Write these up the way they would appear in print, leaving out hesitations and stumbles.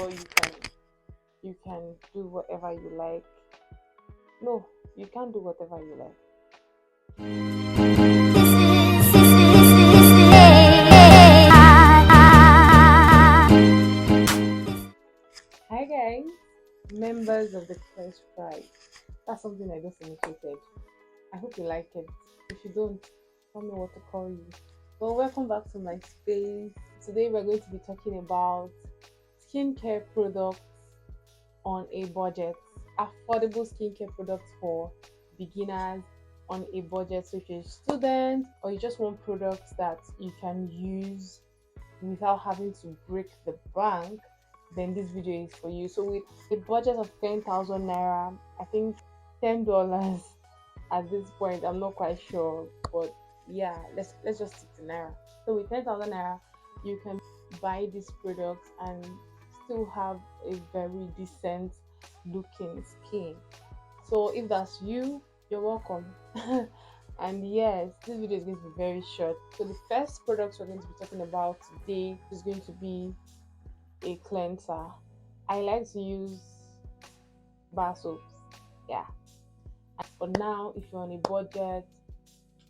or you can do whatever you like. No, you can't do whatever you like. Hi guys, members of the Quest Pride. That's something I just initiated. I hope you like it. If you don't, tell me what to call you. Well, welcome back to my space. Today we're going to be talking about skincare products on a budget. Affordable skincare products for beginners on a budget, so if you're a student or you just want products that you can use without having to break the bank, then this video is for you. So with a budget of 10,000 naira, I think $10 at this point, I'm not quite sure, but yeah, let's just stick to naira. So with 10,000 naira, you can buy these products and still have a very decent looking skin. So if that's you, you're welcome. And yes, this video is going to be very short. So the first product we're going to be talking about today is going to be a cleanser. I like to use bar soaps. Yeah. And for now, if you're on a budget,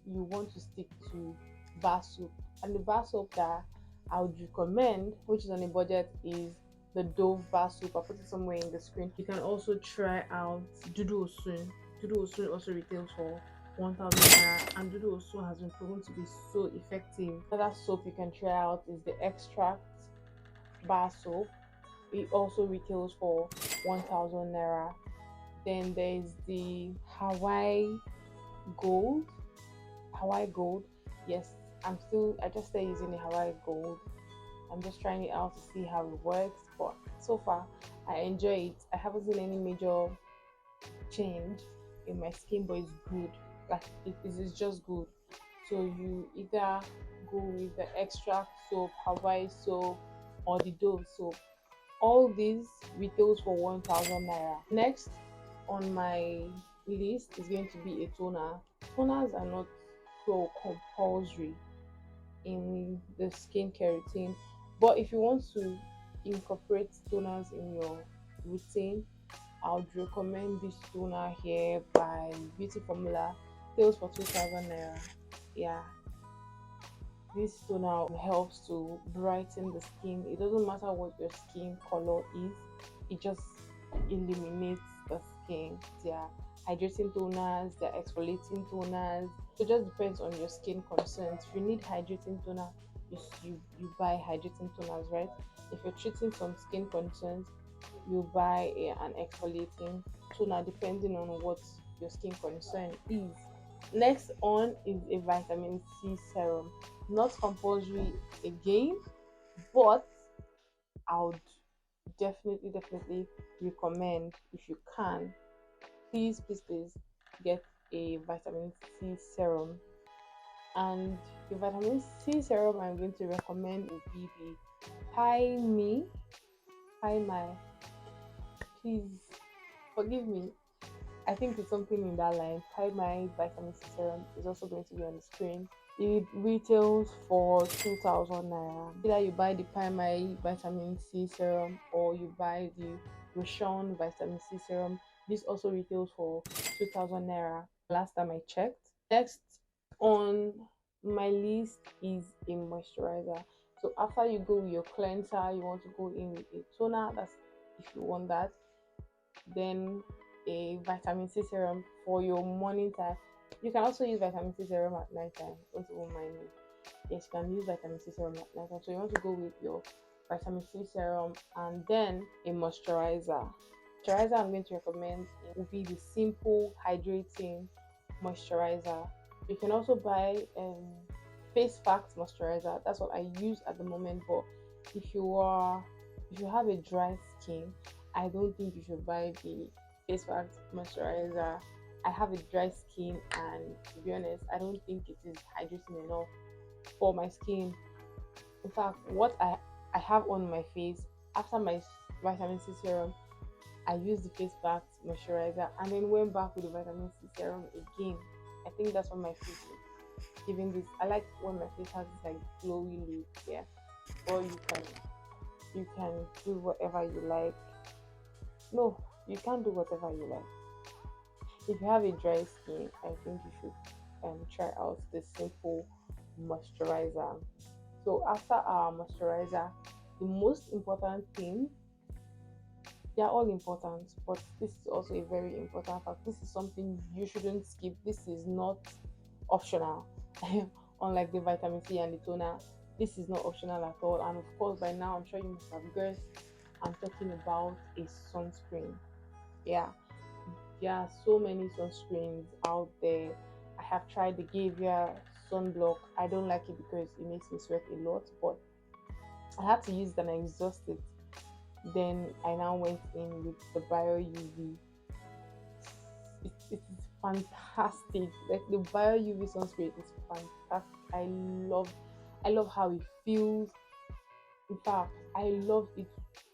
you want to stick to bar soap. And the bar soap that I would recommend, which is on a budget, is the Dove bar soap. I'll put it somewhere in the screen. You can also try out Dudu Osun. Dudu Osun also retails for 1,000 naira, and Dudu Osun has been proven to be so effective. Another soap you can try out is the Extract bar soap. It also retails for 1,000 naira. Then there's the Hawaii Gold. Yes, I just started using the Hawaii Gold. I'm just trying it out to see how it works, but so far I enjoy it. I haven't seen any major change in my skin, but it's good. Like it is just good. So you either go with the Extract soap, Hawaii soap, or the Dove soap. All these retails for 1,000 naira. Next on my list is going to be a toner. Toners are not so compulsory in the skincare routine, but if you want to incorporate toners in your routine, I would recommend this toner here by Beauty Formula. Sales for 2,000 naira. Yeah, this toner helps to brighten the skin. It doesn't matter what your skin color is, it just illuminates the skin. They're hydrating toners, they're exfoliating toners. It just depends on your skin concerns. If you need hydrating toner, you buy hydrating toners, right? If you're treating some skin concerns, you buy an exfoliating toner depending on what your skin concern is. Next on is a vitamin C serum. Not compulsory again, but I would definitely recommend, if you can, please get a vitamin C serum. And the vitamin C serum I'm going to recommend will be the Pai My. Please forgive me. I think it's something in that line. Pai My vitamin C serum is also going to be on the screen. It retails for 2,000 naira. Either you buy the Pai My vitamin C serum or you buy the Rochon vitamin C serum. This also retails for 2,000 naira last time I checked. Next on my list is a moisturizer. So after you go with your cleanser, you want to go in with a toner. That's if you want that. Then a vitamin C serum for your morning time. You can also use vitamin C serum at night time. Don't even mind me. Yes, you can use vitamin C serum at night time. So you want to go with your vitamin C serum and then a moisturizer. Moisturizer I'm going to recommend will be the Simple Hydrating Moisturizer. You can also buy Face Facts Moisturizer. That's what I use at the moment. But if you have a dry skin, I don't think you should buy the Face Facts Moisturizer. I have a dry skin, and to be honest, I don't think it is hydrating enough for my skin. In fact, what I have on my face after my vitamin C serum, I used the Face Facts Moisturizer and then went back with the vitamin C serum again. I think that's what my face is giving this. I like when my face has this like glowy look. Yeah, or you can you can do whatever you like. No, you can't do whatever you like. If you have a dry skin, I think you should try out the simple moisturizer. So after our moisturizer, the most important thing, they are all important, but this is also a very important fact. This is something you shouldn't skip. This is not optional. Unlike the vitamin C and the toner, this is not optional at all. And of course, by now I'm sure you must have guessed I'm talking about a sunscreen. Yeah, there are so many sunscreens out there. I have tried the Gavia sunblock. I don't like it because it makes me sweat a lot, but I had to use it and I exhausted. Then I now went in with the Bio UV. It is fantastic. Like the Bio UV sunscreen is fantastic. I love how it feels. In fact, I love it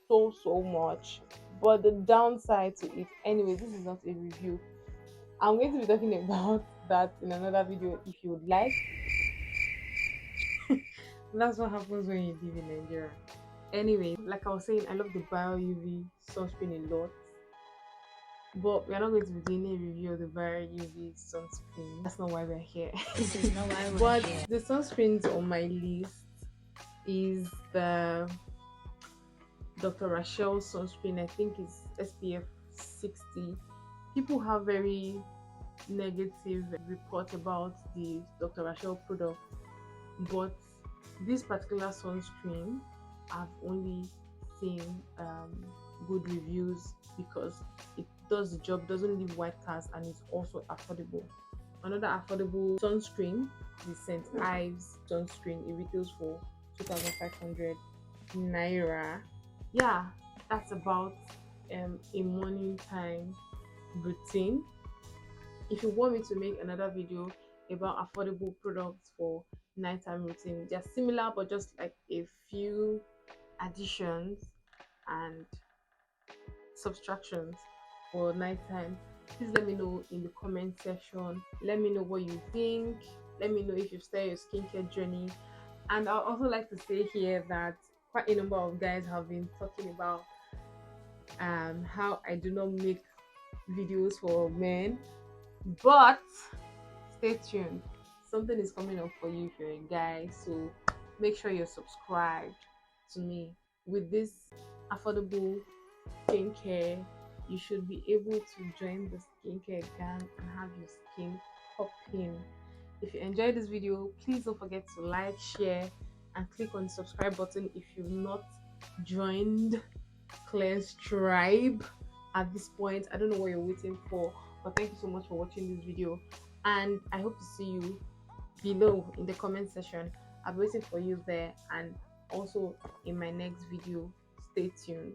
so much. But the downside to it, anyway, this is not a review. I'm going to be talking about that in another video if you would like. That's what happens when you live in Nigeria. Anyway, like I was saying, I love the Bio UV sunscreen a lot. But we're not going to be doing a review of the Bio UV sunscreen. That's not why we're here. This is not why we're But here. the sunscreens on my list is the Dr. Rachel sunscreen. I think it's SPF 60. People have very negative report about the Dr. Rachel product, but this particular sunscreen I've only seen good reviews because it does the job, doesn't leave white cast, and it's also affordable. Another affordable sunscreen is St. Ives sunscreen. It retails for 2,500 naira. Yeah, that's about a morning time routine. If you want me to make another video about affordable products for nighttime routine, they're similar but just like a few additions and subtractions for nighttime, please let me know in the comment section. Let me know what you think. Let me know if you've started your skincare journey. And I'd also like to say here that quite a number of guys have been talking about how I do not make videos for men, but stay tuned, something is coming up for you if you're a guy, so make sure you're subscribed to me. With this affordable skincare, you should be able to join the skincare gang and have your skin popping. If you enjoyed this video, please don't forget to like, share, and click on the subscribe button if you've not joined Claire's tribe at this point. I don't know what you're waiting for, but thank you so much for watching this video, and I hope to see you below in the comment section. I'll be waiting for you there, and also in my next video. Stay tuned.